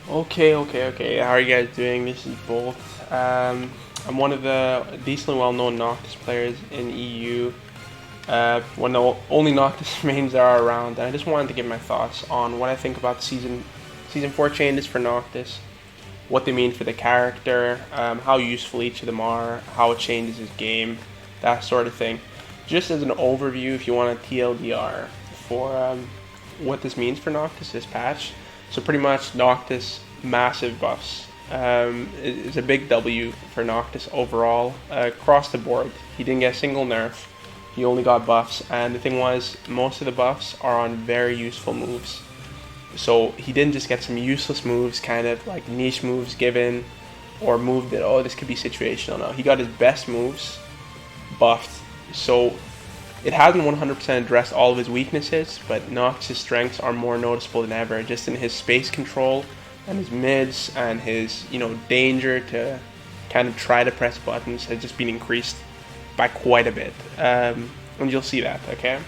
Okay. How are you guys doing? This is Bolt. I'm one of the decently well-known Noctis players in EU. One of the only Noctis mains there are around, and I just wanted to give my thoughts on what I think about the season 4 changes for Noctis, what they mean for the character, how useful each of them are, how it changes his game, that sort of thing. Just as an overview, if you want a TLDR for what this means for Noctis, this patch. So pretty much Noctis, massive buffs. It's a big W for Noctis overall, across the board. He didn't get a single nerf, he only got buffs, and the thing was, most of the buffs are on very useful moves. So he didn't just get some useless moves, kind of like niche moves given, or move that, oh, this could be situational. No, he got his best moves buffed. So it hasn't 100% addressed all of his weaknesses, but Noctis' strengths are more noticeable than ever, just in his space control and his mids and his, danger to kind of try to press buttons has just been increased by quite a bit. And you'll see that, okay?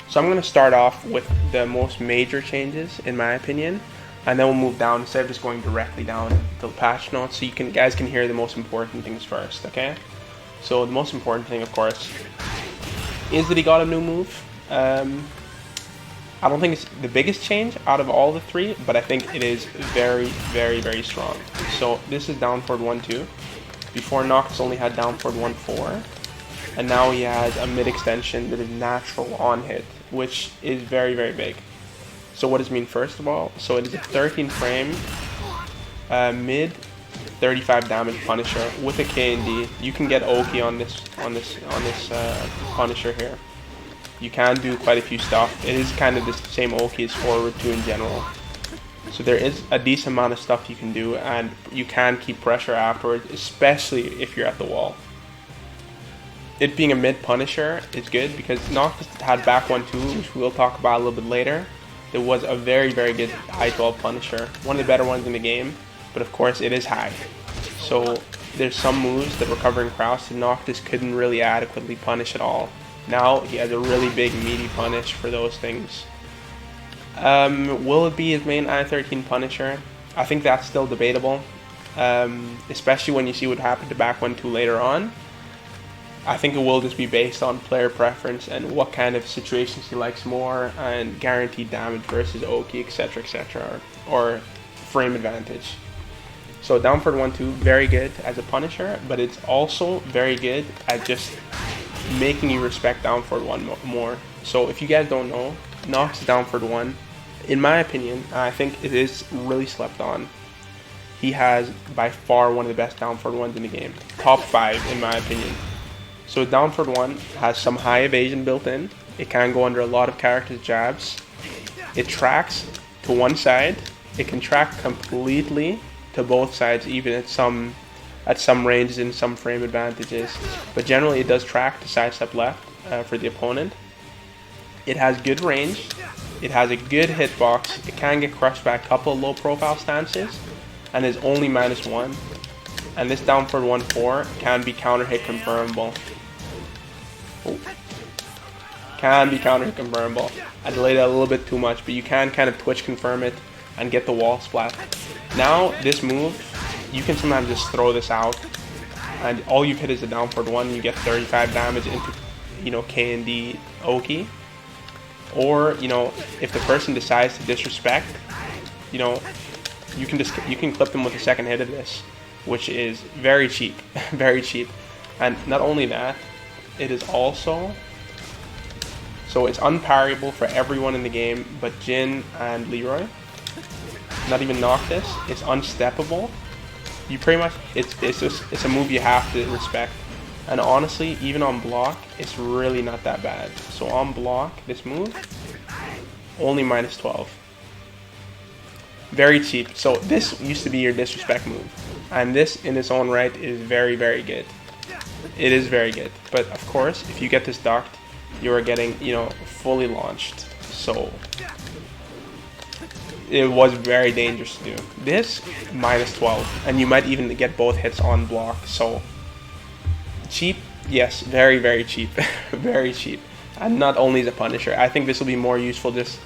So I'm going to start off with the most major changes, in my opinion, and then we'll move down instead of just going directly down to the patch notes, so you guys can hear the most important things first, okay? So the most important thing, of course, is that he got a new move. I don't think it's the biggest change out of all the three, but I think it is very strong. So this is down forward 1-2. Before, Noctis only had down forward 1-4, and now he has a mid extension that is natural on hit, which is very big. So what does it mean? First of all, so it is a 13 frame mid 35 damage Punisher with a K&D. You can get Oki on this Punisher here. You can do quite a few stuff. It is kind of the same Oki as forward 2 in general. So there is a decent amount of stuff you can do, and you can keep pressure afterwards, especially if you're at the wall. It being a mid Punisher is good because Noctis had back 1-2, which we'll talk about a little bit later. It was a very good high 12 Punisher, one of the better ones in the game. But of course it is high. So there's some moves that were covering Kraus and Noctis couldn't really adequately punish at all. Now he has a really big meaty punish for those things. Will it be his main I-13 Punisher? I think that's still debatable. Especially when you see what happened to back 1-2 later on. I think it will just be based on player preference and what kind of situations he likes more, and guaranteed damage versus Oki, etc, or frame advantage. So down forward 1-2, very good as a Punisher, but it's also very good at just making you respect down forward 1 more. So if you guys don't know, Nox down forward 1, in my opinion, I think it is really slept on. He has by far one of the best down forward 1s in the game. Top 5 in my opinion. So down forward 1 has some high evasion built in. It can go under a lot of characters' jabs. It tracks to one side. It can track completely to both sides, even at some ranges and some frame advantages. But generally it does track to sidestep left for the opponent. It has good range. It has a good hitbox. It can get crushed by a couple of low profile stances and is only -1. And this down forward 1-4 can be counter hit confirmable. Can be counter hit confirmable. I delayed it a little bit too much, but you can kind of twitch confirm it and get the wall splat. Now this move, you can sometimes just throw this out, and all you've hit is a down forward 1. You get 35 damage into K&D Oki, or if the person decides to disrespect, you can clip them with a second hit of this, which is very cheap, very cheap. And not only that, it is also, so it's unparryable for everyone in the game but Jin and Leroy. Not even Noctis. It's unsteppable. You pretty much, it's a move you have to respect. And honestly, even on block, it's really not that bad. So on block, this move, only -12. Very cheap. So this used to be your disrespect move, and this in its own right is very good. It is very good, but of course if you get this ducked, you are getting fully launched. So it was very dangerous to do. This -12, and you might even get both hits on block. So cheap, yes, very cheap. Very cheap. And not only as a Punisher, I think this will be more useful just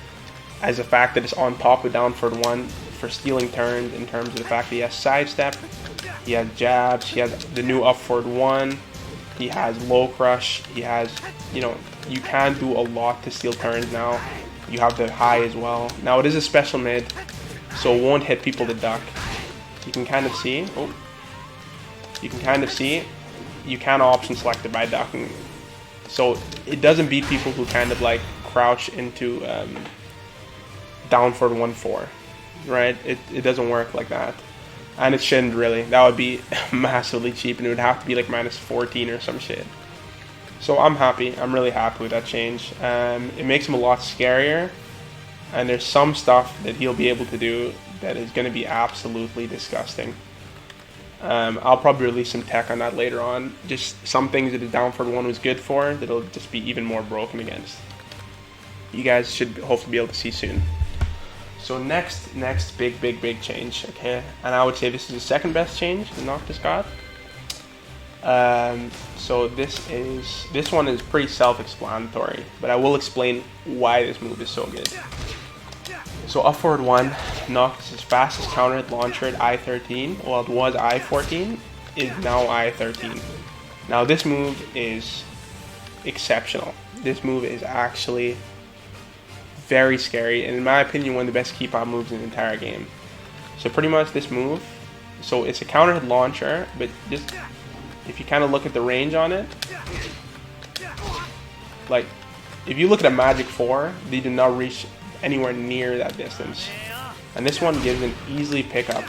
as a fact that it's on top of down forward 1 for stealing turns in terms of the fact that he has sidestep, he has jabs, he has the new up forward 1, he has low crush, he has, you know, you can do a lot to steal turns now. You have the high as well. Now it is a special mid, so it won't hit people to duck. You can kind of see, you can option select it by ducking. So it doesn't beat people who kind of like crouch into down forward 1-4, right? It doesn't work like that. And it shouldn't really. That would be massively cheap, and it would have to be like -14 or some shit. So I'm happy. I'm really happy with that change. It makes him a lot scarier, and there's some stuff that he'll be able to do that is going to be absolutely disgusting. I'll probably release some tech on that later on. Just some things that the down forward 1 was good for that'll just be even more broken against. You guys should hopefully be able to see soon. So next big change, okay? And I would say this is the second best change that Noctis got. So this one is pretty self-explanatory, but I will explain why this move is so good. So up forward 1, Noctis' fastest counter hit launcher at I-13, well it was I-14, is now I-13. Now this move is exceptional. This move is actually very scary, and in my opinion one of the best keep out moves in the entire game. So pretty much this move, so it's a counter hit launcher, but just if you kind of look at the range on it, like if you look at a Magic 4, they do not reach anywhere near that distance, and this one gives an easy pickup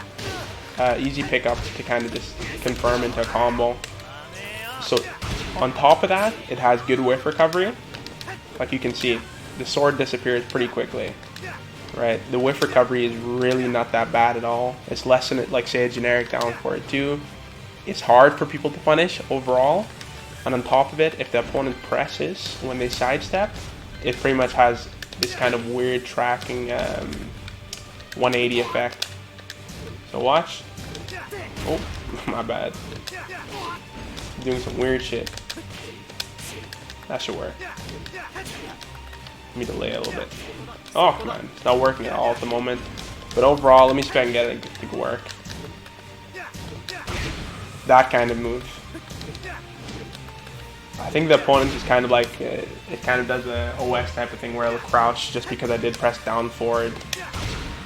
to kind of just confirm into a combo. So on top of that, it has good whiff recovery. Like you can see, the sword disappears pretty quickly, right? The whiff recovery is really not that bad at all. It's less than, like, say, a generic down forward 2. It's hard for people to punish overall, and on top of it, if the opponent presses when they sidestep, it pretty much has this kind of weird tracking 180 effect. So watch. Oh, my bad. Doing some weird shit. That should work. Let me delay a little bit. Oh, come on. It's not working at all at the moment. But overall, let me see if I can get it to work. That kind of move. I think the opponent is kind of like, it kind of does a OS type of thing where it'll crouch just because I did press down forward.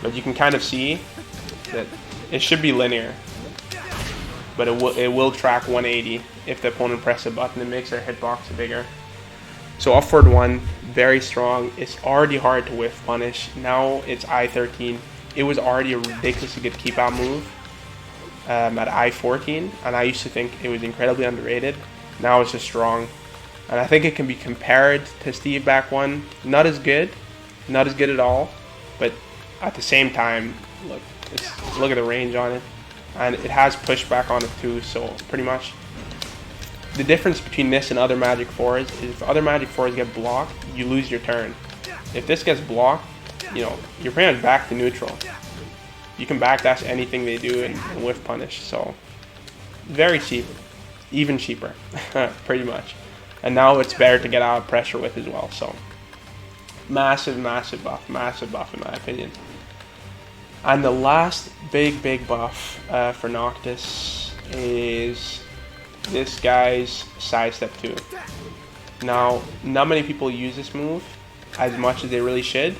But you can kind of see that it should be linear. But it will track 180 if the opponent presses a button. It makes their hitbox bigger. So up forward 1, very strong. It's already hard to whiff punish. Now it's I-13. It was already a ridiculously good keep out move at I-14, and I used to think it was incredibly underrated. Now it's just strong, and I think it can be compared to Steve back 1. Not as good at all, but at the same time, look at the range on it, and it has pushback on it too. So pretty much the difference between this and other Magic 4s is if other Magic 4s get blocked, you lose your turn. If this gets blocked, you know, you're pretty much back to neutral. You can backdash anything they do and whiff punish. So very cheap, even cheaper, pretty much. And now it's better to get out of pressure with as well. So massive buff in my opinion. And the last big buff for Noctis is this guy's sidestep 2. Now, not many people use this move as much as they really should.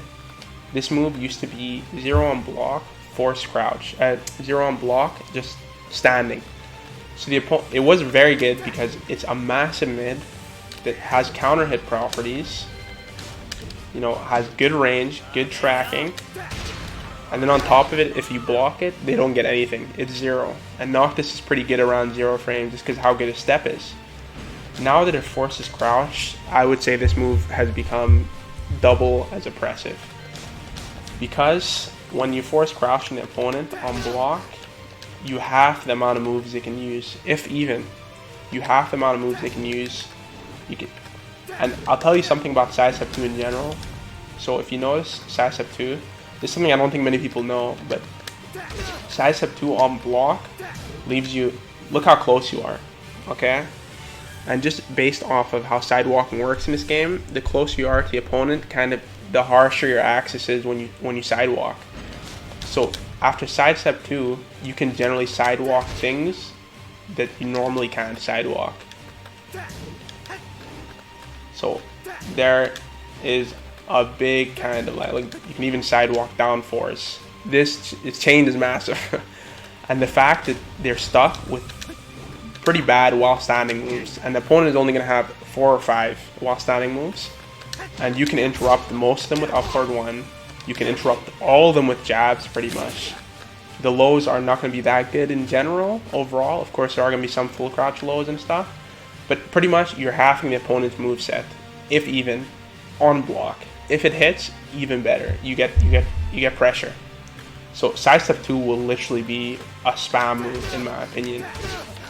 This move used to be 0 on block, forced crouch. 0 on block, just standing. So it was very good because it's a massive mid that has counter hit properties, you know, has good range, good tracking, and then on top of it, if you block it, they don't get anything. It's 0. And Noctis is pretty good around 0 frames just because how good his step is. Now that it forces crouch, I would say this move has become double as oppressive. Because when you force crouch on the opponent on block, you half the amount of moves they can use. If even, you half the amount of moves they can use. And I'll tell you something about sidestep 2 in general. So if you notice, sidestep 2, this is something I don't think many people know, but sidestep 2 on block leaves you, look how close you are, okay? And just based off of how sidewalking works in this game, the closer you are to the opponent, kind of the harsher your axis is when you sidewalk. So after sidestep 2, you can generally sidewalk things that you normally can't sidewalk. So there is a big kind of like you can even sidewalk down force. This change is massive. And the fact that they're stuck with pretty bad while standing moves, and the opponent is only going to have 4 or 5 while standing moves, and you can interrupt most of them with up forward 1. You can interrupt all of them with jabs pretty much. The lows are not going to be that good in general overall. Of course, there are going to be some full crouch lows and stuff, but pretty much you're halving the opponent's moveset, if even, on block. If it hits, even better. You get pressure. So sidestep 2 will literally be a spam move in my opinion,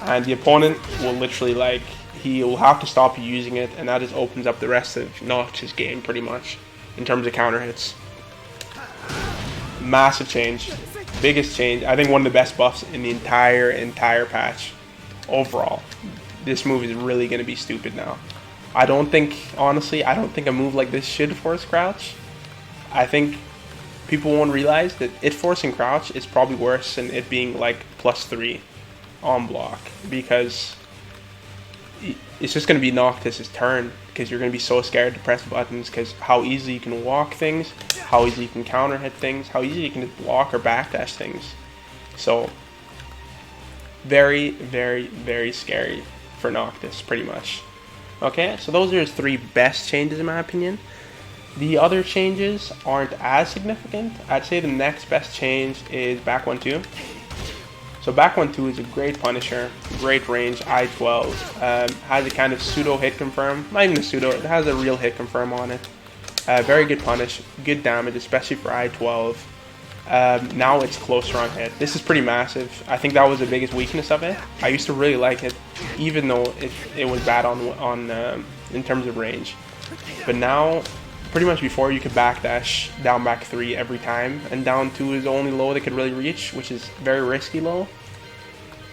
and the opponent will literally like he will have to stop using it, and that just opens up the rest of Noctis' game pretty much in terms of counter hits. Massive change, biggest change. I think one of the best buffs in the entire patch overall. This move is really going to be stupid now. Honestly, I don't think a move like this should force crouch. I think people won't realize that it forcing crouch is probably worse than it being like +3 on block, because it's just going to be Noctis' turn, because you're going to be so scared to press buttons because how easily you can walk things, how easily you can counter hit things, how easily you can just block or backdash things. So very, very, very scary for Noctis pretty much. Okay, so those are his 3 best changes in my opinion. The other changes aren't as significant. I'd say the next best change is back 1-2. So back 1-2 is a great punisher, great range, I-12, has a kind of pseudo hit confirm, not even a pseudo, it has a real hit confirm on it. Very good punish, good damage, especially for I-12. Now it's closer on hit. This is pretty massive. I think that was the biggest weakness of it. I used to really like it, even though it was bad on in terms of range. But now, pretty much before you could backdash down back 3 every time, and down 2 is the only low they could really reach, which is very risky low.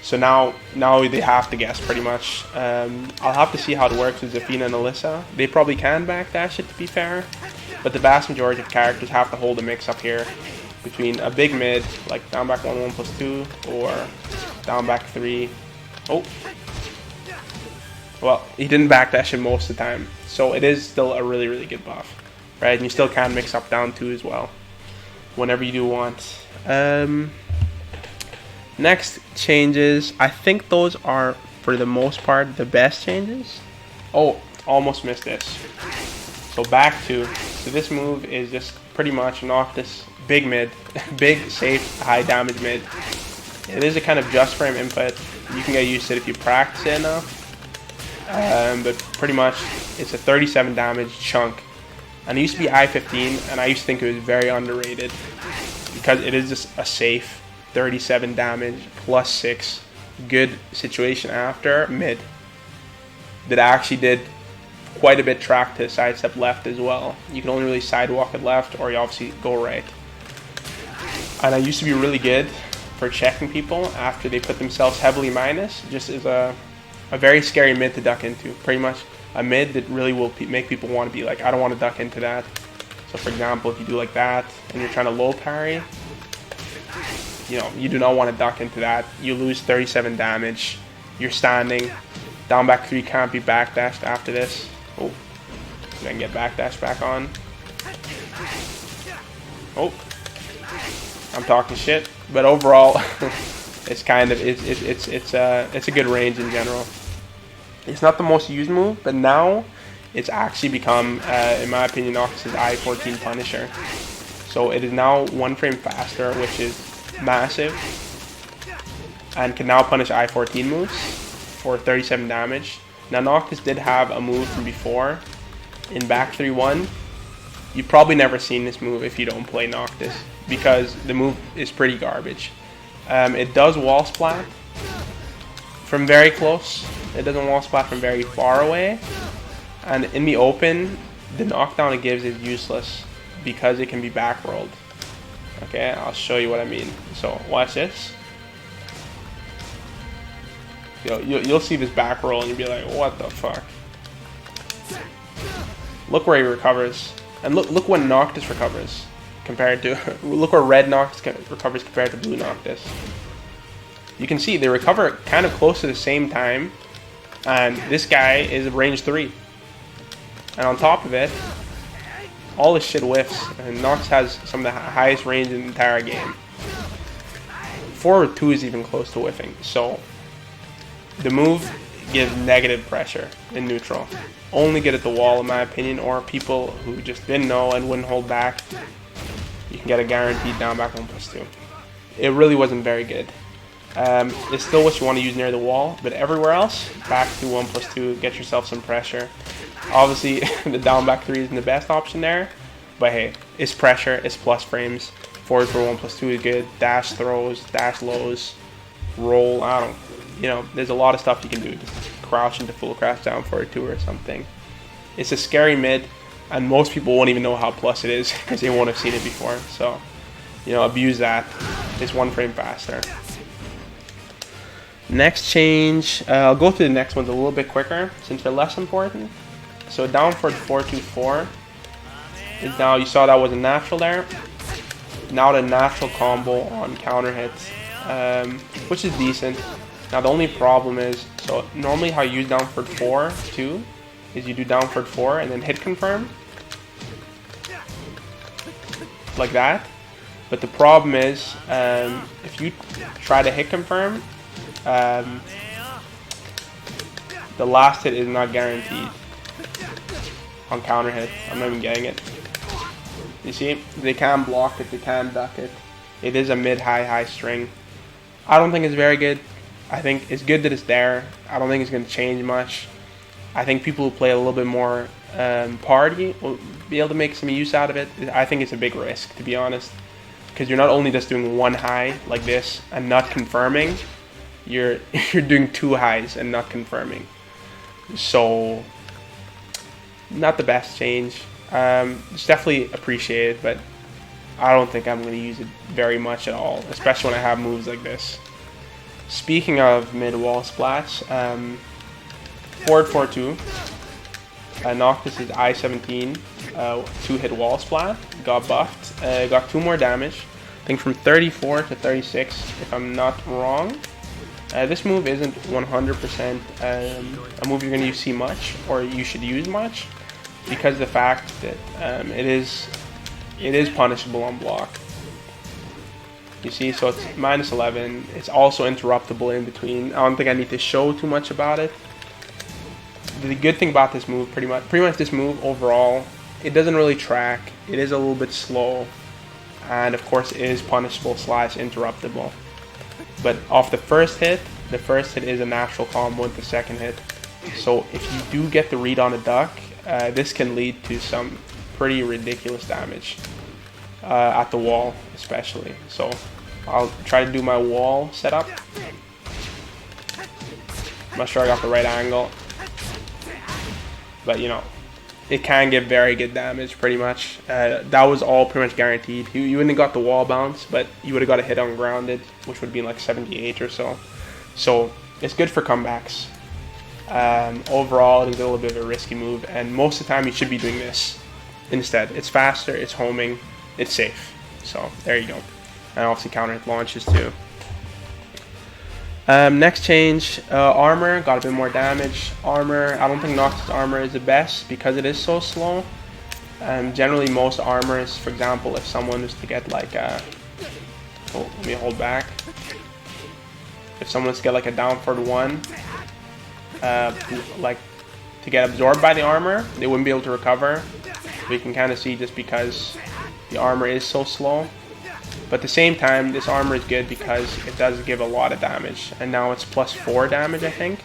So now they have to guess pretty much. I'll have to see how it works with Zafina and Alyssa. They probably can backdash it to be fair, but the vast majority of characters have to hold a mix up here between a big mid, like down back 1/1+2, or down back 3. Oh, well, he didn't backdash it most of the time, so it is still a really, really good buff, right? And you still can mix up down 2 as well, whenever you do want. Next changes, I think those are, for the most part, the best changes. Oh, almost missed this. So back 2. So this move is just pretty much Noctis, big mid, big, safe, high damage mid. It is a kind of just frame input. You can get used to it if you practice it enough. But pretty much, it's a 37 damage chunk. And it used to be I-15, and I used to think it was very underrated, because it is just a safe 37 damage +6 good situation after mid that actually did quite a bit track to sidestep left as well. You can only really sidewalk it left, or you obviously go right. And I used to be really good for checking people after they put themselves heavily minus, just as a very scary mid to duck into. Pretty much a mid that really will make people want to be like, I don't want to duck into that. So for example, if you do like that and you're trying to low parry, you know, you do not want to duck into that. You lose 37 damage. You're standing. Down back 3 can't be backdashed after this. Oh, then get backdash back on. Oh, I'm talking shit, but overall, it's kind of it's a good range in general. It's not the most used move, but now it's actually become, in my opinion, Noctis' I-14 Punisher. So it is now 1 frame faster, which is massive, and can now punish I-14 moves for 37 damage. Now Noctis did have a move from before in back 3-1. You've probably never seen this move if you don't play Noctis, because the move is pretty garbage. It does wall splat from very close. It doesn't wall splat from very far away. And in the open, the knockdown it gives is useless because it can be back rolled. Okay, I'll show you what I mean. So watch this. You'll see this back roll and you'll be like, what the fuck? Look where he recovers. And look when Noctis recovers. compared to look where red Noctis recovers compared to blue Noctis. You can see they recover kind of close to the same time, and this guy is range 3. And on top of it, all this shit whiffs, and Noctis has some of the highest range in the entire game. 4-2 is even close to whiffing, so the move gives negative pressure in neutral. Only good at the wall, in my opinion, or people who just didn't know and wouldn't hold back. You can get a guaranteed down back 1+2. It really wasn't very good. It's still what you want to use near the wall, but everywhere else, back to 1+2, get yourself some pressure. Obviously, the down back 3 isn't the best option there, but hey, it's pressure, it's plus frames. Forward for 1+2 is good. Dash throws, dash lows, roll. There's a lot of stuff you can do. Just crouch into full crouch down forward 2 or something. It's a scary mid, and most people won't even know how plus it is because they won't have seen it before. So, abuse that. It's 1 frame faster. Next change, I'll go through the next ones a little bit quicker since they're less important. So down forward 4-2-4 is now, you saw that was a natural there. Now the natural combo on counter hits, which is decent. Now the only problem is, so normally how you use down forward 4-2 is you do down forward 4 and then hit confirm. Like that. But the problem is, if you try to hit confirm, the last hit is not guaranteed on counter hit. I'm not even getting it. You see, they can block it, they can duck it. It is a mid-high string. I don't think it's very good. I think it's good that it's there. I don't think it's going to change much. I think people who play a little bit more party will be able to make some use out of it. I think it's a big risk, to be honest, because you're not only just doing one high like this and not confirming, you're doing 2 highs and not confirming. So not the best change. It's definitely appreciated, but I don't think I'm going to use it very much at all, especially when I have moves like this. Speaking of mid-wall splats, forward 4-2, Noctis is I-17, 2-hit wall splat, got buffed, got 2 more damage, I think from 34 to 36, if I'm not wrong. This move isn't 100% a move you're going to see much, or you should use much, because of the fact that it is punishable on block. You see, so it's -11. It's also interruptible in between. I don't think I need to show too much about it. The good thing about this move, pretty much this move overall, it doesn't really track. It is a little bit slow, and of course it is punishable / interruptible. But off the first hit is a natural combo with the second hit. So if you do get the read on a duck, this can lead to some pretty ridiculous damage at the wall, especially. So I'll try to do my wall setup. I'm not sure I got the right angle, but it can give very good damage. Pretty much, that was all pretty much guaranteed. You wouldn't have got the wall bounce, but you would have got a hit on grounded, which would be like 78 or so. So it's good for comebacks. Overall, it is a little bit of a risky move, and most of the time you should be doing this instead. It's faster, it's homing, it's safe. So there you go. And obviously counter hit launches too. Next change, armor, got a bit more damage. Armor, I don't think Noctis armor is the best because it is so slow. Generally most armors, for example, if someone is to get like a, let me hold back. If someone is to get like a down forward 1, like to get absorbed by the armor, they wouldn't be able to recover. We can kind of see just because the armor is so slow. But at the same time, this armor is good because it does give a lot of damage. And now it's +4 damage, I think.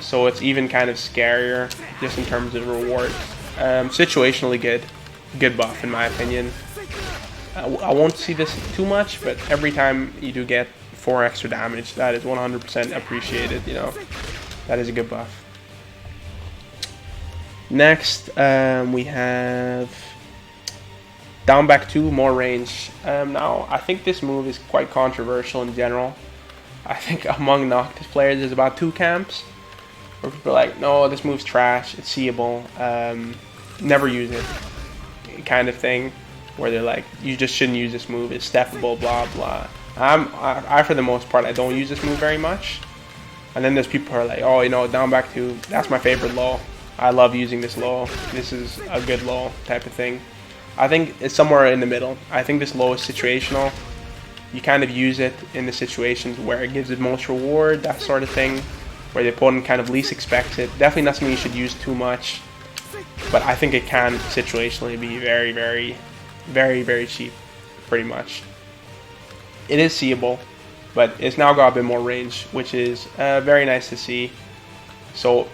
So it's even kind of scarier just in terms of reward. Situationally good. Good buff, in my opinion. I won't see this too much, but every time you do get 4 extra damage, that is 100% appreciated, That is a good buff. Next, we have down back 2, more range. Now, I think this move is quite controversial in general. I think among Noctis players, there's about 2 camps where people are like, no, this move's trash, it's seeable, never use it, kind of thing. where they're like, you just shouldn't use this move, it's steppable, blah blah. I for the most part, I don't use this move very much. And then there's people who are like, oh, you know, down back 2, that's my favorite low. I love using this low. This is a good low type of thing. I think it's somewhere in the middle. I think this low is situational. You kind of use it in the situations where it gives the most reward, that sort of thing, where the opponent kind of least expects it. Definitely not something you should use too much, but I think it can situationally be very, very, very, very cheap, pretty much. It is seeable, but it's now got a bit more range, which is very nice to see. So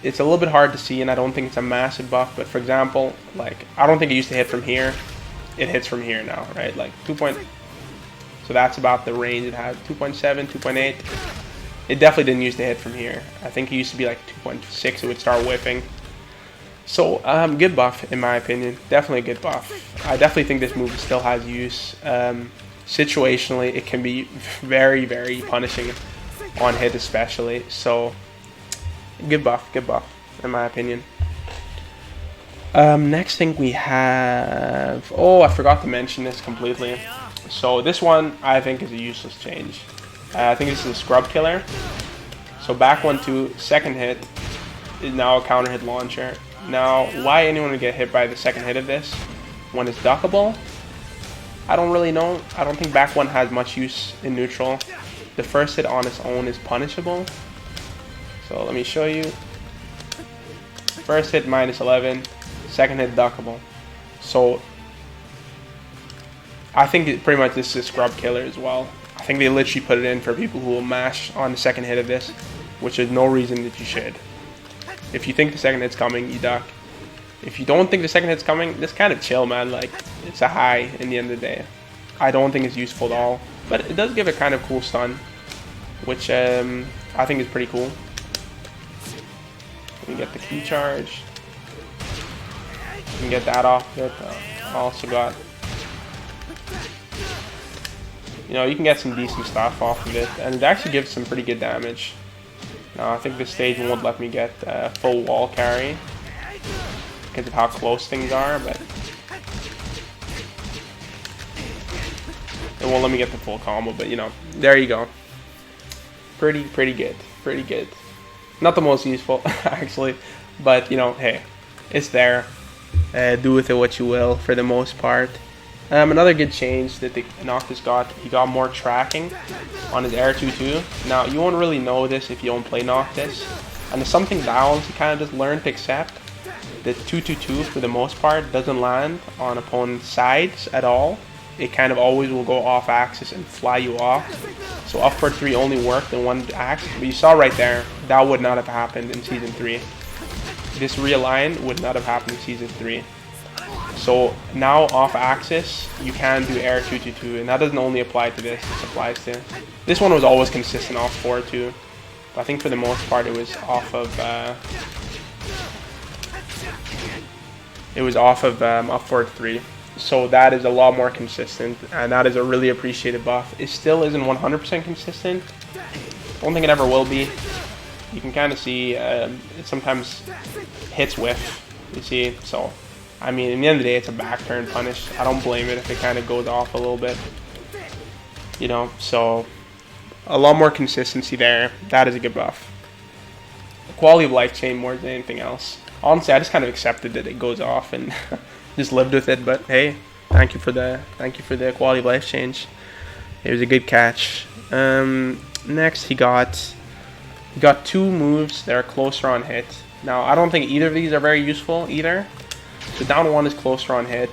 it's a little bit hard to see, and I don't think it's a massive buff, but for example, like, I don't think it used to hit from here. It hits from here now, right? Like 2. So that's about the range it has, 2.7, 2.8. It definitely didn't used to hit from here. I think it used to be like 2.6, it would start whipping. So, good buff in my opinion. Definitely a good buff. I definitely think this move still has use. Situationally, it can be very, very punishing on hit especially. So, good buff in my opinion. Next thing we have... Oh, I forgot to mention this completely. So this one, I think, is a useless change. I think this is a scrub killer. So back 1-2, second hit is now a counter hit launcher. Now, why anyone would get hit by the second hit of this when it's duckable? I don't really know. I don't think back 1 has much use in neutral. The first hit on its own is punishable. So let me show you. First hit -11, second hit duckable. So I think pretty much this is a scrub killer as well. I think they literally put it in for people who will mash on the second hit of this, which is no reason that you should. If you think the second hit's coming, you duck. If you don't think the second hit's coming, just kind of chill, man. Like, it's a high in the end of the day. I don't think it's useful at all, but it does give a kind of cool stun, which I think is pretty cool. We get the key charge. You can get that off it. Also got, you know, you can get some decent stuff off of it, and it actually gives some pretty good damage. Now, I think this stage won't let me get full wall carry because of how close things are, but it won't let me get the full combo. But you know, there you go. Pretty good, pretty good. Not the most useful actually, but you know, hey, it's there. Do with it what you will for the most part. Another good change that the Noctis got, he got more tracking on his Air 2-2. Now, you won't really know this if you don't play Noctis, and there's something balanced you kind of just learn to accept. The 2-2-2 for the most part doesn't land on opponent's sides at all. It kind of always will go off axis and fly you off. So upward 3 only worked in one axis, but you saw right there, that would not have happened in Season 3. This realign would not have happened in Season 3. So now off axis, you can do Air 2-2-2, and that doesn't only apply to this, this applies to... This one was always consistent off 4 too, but I think for the most part it was off of... upward 3. So that is a lot more consistent, and that is a really appreciated buff. It still isn't 100% consistent. Don't think it ever will be. You can kind of see it sometimes hits whiff, you see, so... I mean, in the end of the day, it's a back turn punish. I don't blame it if it kind of goes off a little bit. You know, so a lot more consistency there. That is a good buff. The quality of life change more than anything else. Honestly, I just kind of accepted that it goes off and just lived with it. But hey, thank you for the quality of life change. It was a good catch. Next, he got 2 moves that are closer on hit. Now, I don't think either of these are very useful either. So down 1 is closer on hit.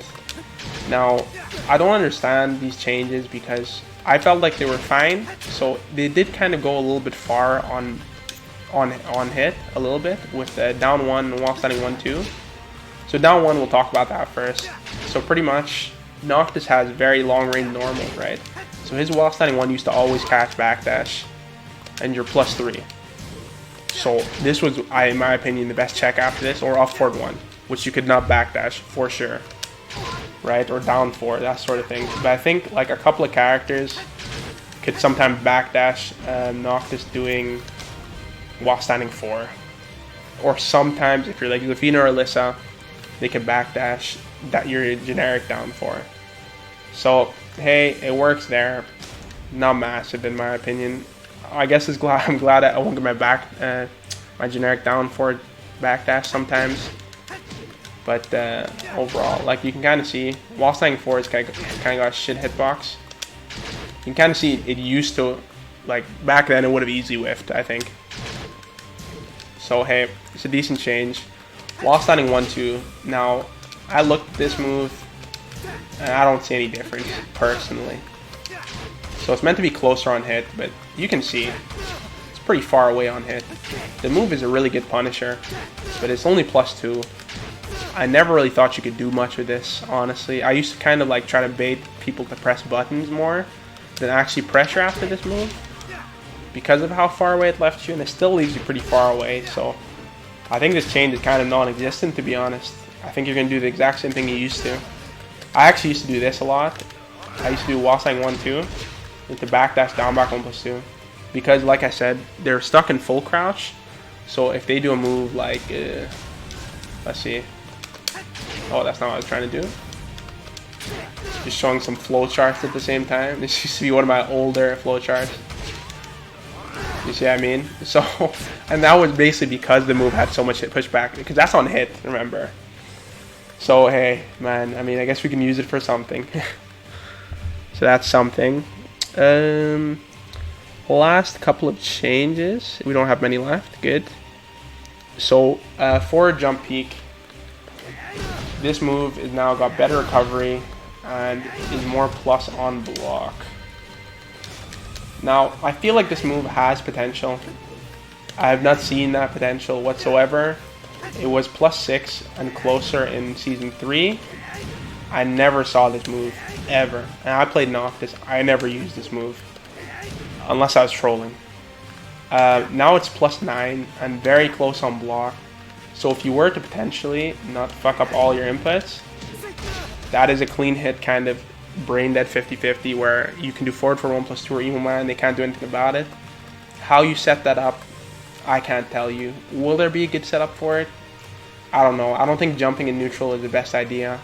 Now, I don't understand these changes because I felt like they were fine. So they did kind of go a little bit far on hit a little bit with down 1 and while standing 1-2. So down 1, we'll talk about that first. So pretty much, Noctis has very long range normal, right? So his while standing 1 used to always catch backdash, and you're +3. So this was, in my opinion, the best check after this, or off forward 1. Which you could not backdash for sure, right? Or down 4, that sort of thing. But I think like a couple of characters could sometimes backdash Noctis doing while standing 4. Or sometimes if you're like Zafina or Alyssa, they can backdash that your generic down 4. So hey, it works there. Not massive in my opinion. I guess I'm glad that I won't get my generic down forward backdash sometimes. But overall, like you can kind of see, while staying forward, it's kind of got a shit hitbox. You can kind of see it used to, like back then, it would have easily whiffed, I think. So hey, it's a decent change. While standing 1-2, now I looked at this move, and I don't see any difference personally. So it's meant to be closer on hit, but you can see it's pretty far away on hit. The move is a really good punisher, but it's only +2. I never really thought you could do much with this, honestly. I used to kind of like try to bait people to press buttons more than actually pressure after this move because of how far away it left you, and it still leaves you pretty far away. So I think this change is kind of non-existent, to be honest. I think you're going to do the exact same thing you used to. I actually used to do this a lot. I used to do wall sang 1-2 into backdash down back 1+2 because, like I said, they're stuck in full crouch. So if they do a move like, let's see. Oh, that's not what I was trying to do. Just showing some flowcharts at the same time. This used to be one of my older flowcharts. You see what I mean? So, and that was basically because the move had so much hit pushback, because that's on hit, remember. So, hey, man, I mean, I guess we can use it for something. So that's something. Last couple of changes. We don't have many left. Good. So, forward jump peak. This move is now got better recovery and is more plus on block. Now, I feel like this move has potential. I have not seen that potential whatsoever. It was +6 and closer in Season 3. I never saw this move, ever. And I played Noctis. I never used this move. Unless I was trolling. Now it's +9 and very close on block. So if you were to potentially not fuck up all your inputs, that is a clean hit kind of brain dead 50-50 where you can do forward for 1+2 or even man, they can't do anything about it. How you set that up, I can't tell you. Will there be a good setup for it? I don't know. I don't think jumping in neutral is the best idea.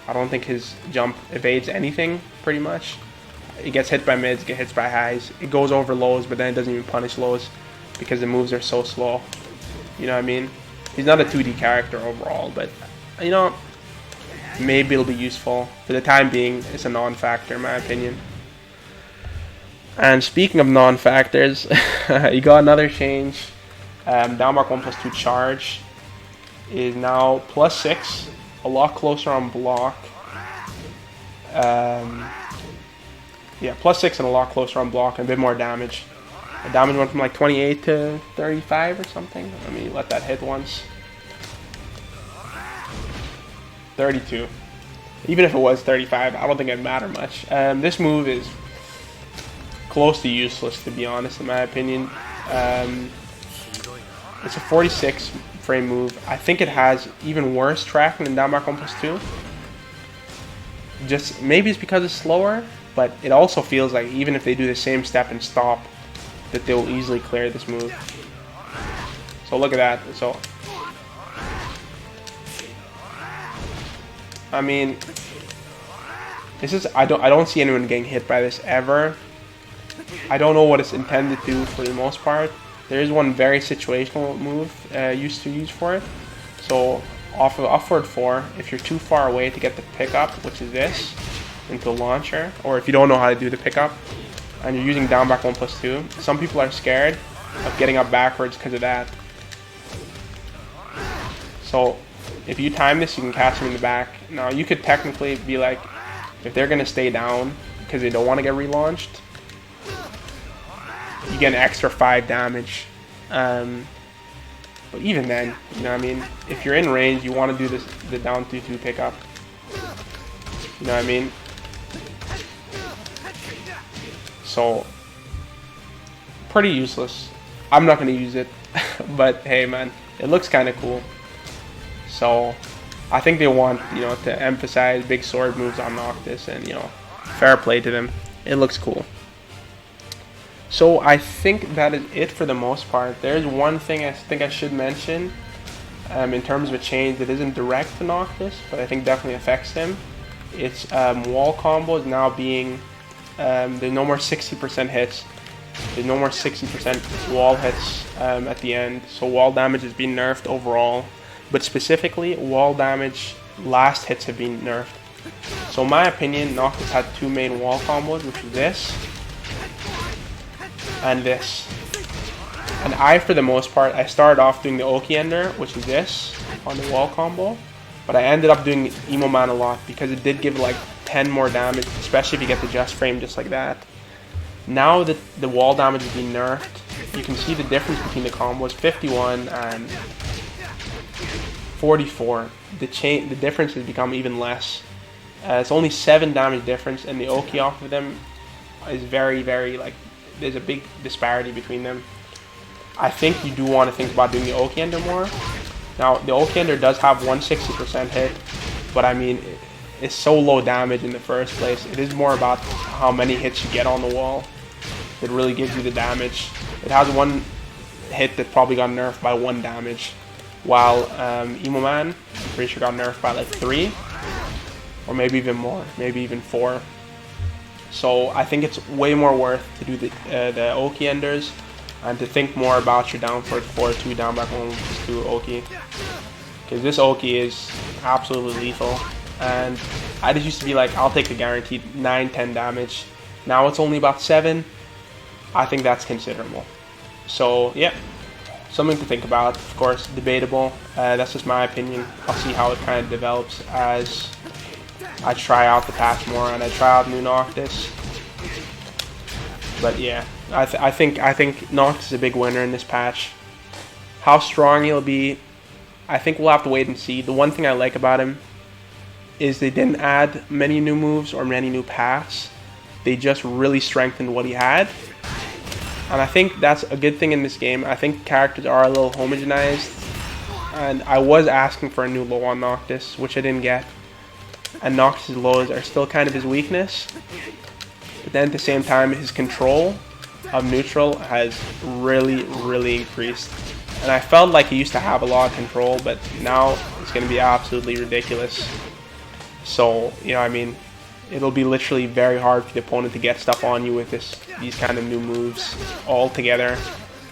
I don't think his jump evades anything, pretty much. It gets hit by mids, gets hit by highs. It goes over lows, but then it doesn't even punish lows because the moves are so slow. You know what I mean? He's not a 2D character overall, but, you know, maybe it'll be useful. For the time being, it's a non-factor in my opinion. And speaking of non-factors, you got another change. Down back 1+2 charge is now +6, a lot closer on block. Yeah, +6 and a lot closer on block and a bit more damage. The damage went from like 28 to 35 or something. Let me let that hit once. 32. Even if it was 35, I don't think it'd matter much. This move is close to useless, to be honest, in my opinion. It's a 46 frame move. I think it has even worse tracking than down back 1+2. Just maybe it's because it's slower, but it also feels like even if they do the same step and stop, that they'll easily clear this move. So look at that. So I mean, this is I don't see anyone getting hit by this ever. I don't know what it's intended to do for the most part. There is one very situational move used to use for it. So off of upward 4, if you're too far away to get the pickup, which is this, into a launcher, or if you don't know how to do the pickup, and you're using down back 1+2, some people are scared of getting up backwards because of that. So if you time this, you can catch them in the back. Now you could technically be like, if they're going to stay down because they don't want to get relaunched, you get an extra 5 damage. But even then, you know what I mean? If you're in range, you want to do the down 2-2 pickup. You know what I mean? So, pretty useless. I'm not going to use it. But hey man, it looks kind of cool. So, I think they want, you know, to emphasize big sword moves on Noctis, and, you know, fair play to them. It looks cool. So I think that is it for the most part. There's one thing I think I should mention in terms of a change that isn't direct to Noctis, but I think definitely affects him, its wall combo is now being, there's no more 60% hits. There's no more 60% wall hits at the end. So wall damage is being nerfed overall. But specifically, wall damage last hits have been nerfed. So in my opinion, Noctis had two main wall combos, which is this and this. And for the most part, I started off doing the Oki Ender, which is this, on the wall combo. But I ended up doing Emo Man a lot because it did give like 10 more damage, especially if you get the just frame just like that. Now that the wall damage is being nerfed, you can see the difference between the combos, 51 and 44. The difference has become even less. It's only 7 damage difference, and the Oki off of them is very, very, like, there's a big disparity between them. I think you do want to think about doing the Oki Ender more. Now, the Oki Ender does have 160% hit, but I mean, it's so low damage in the first place. It is more about how many hits you get on the wall that really gives you the damage. It has one hit that probably got nerfed by 1 damage, while Emo Man, I'm pretty sure got nerfed by like 3, or maybe even more, maybe even 4. So I think it's way more worth to do the Oki Enders, and to think more about your down forward 4-2 down back 1 just do Oki, because this Oki is absolutely lethal. And I just used to be like, I'll take the guaranteed 9-10 damage. Now it's only about 7. I think that's considerable. So yeah, something to think about. Of course, debatable. That's just my opinion. I'll see how it kind of develops as I try out the patch more and I try out new Noctis. But yeah, I think Noctis is a big winner in this patch. How strong he'll be, I think we'll have to wait and see. The one thing I like about him is they didn't add many new moves or many new paths. They just really strengthened what he had. And I think that's a good thing in this game. I think characters are a little homogenized. And I was asking for a new low on Noctis, which I didn't get. And Noctis' lows are still kind of his weakness. But then at the same time, his control of neutral has really, really increased. And I felt like he used to have a lot of control, but now it's going to be absolutely ridiculous. So, you know, I mean, it'll be literally very hard for the opponent to get stuff on you with these kind of new moves all together.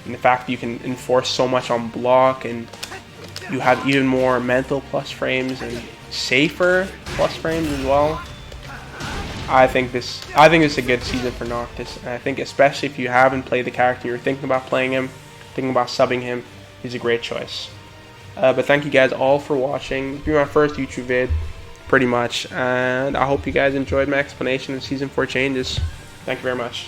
And the fact that you can enforce so much on block, and you have even more mental plus frames and safer plus frames as well. I think this is a good season for Noctis, and I think especially if you haven't played the character, you're thinking about playing him, thinking about subbing him, he's a great choice. But thank you guys all for watching. This will be my first YouTube vid, pretty much, and I hope you guys enjoyed my explanation of Season 4 changes. Thank you very much.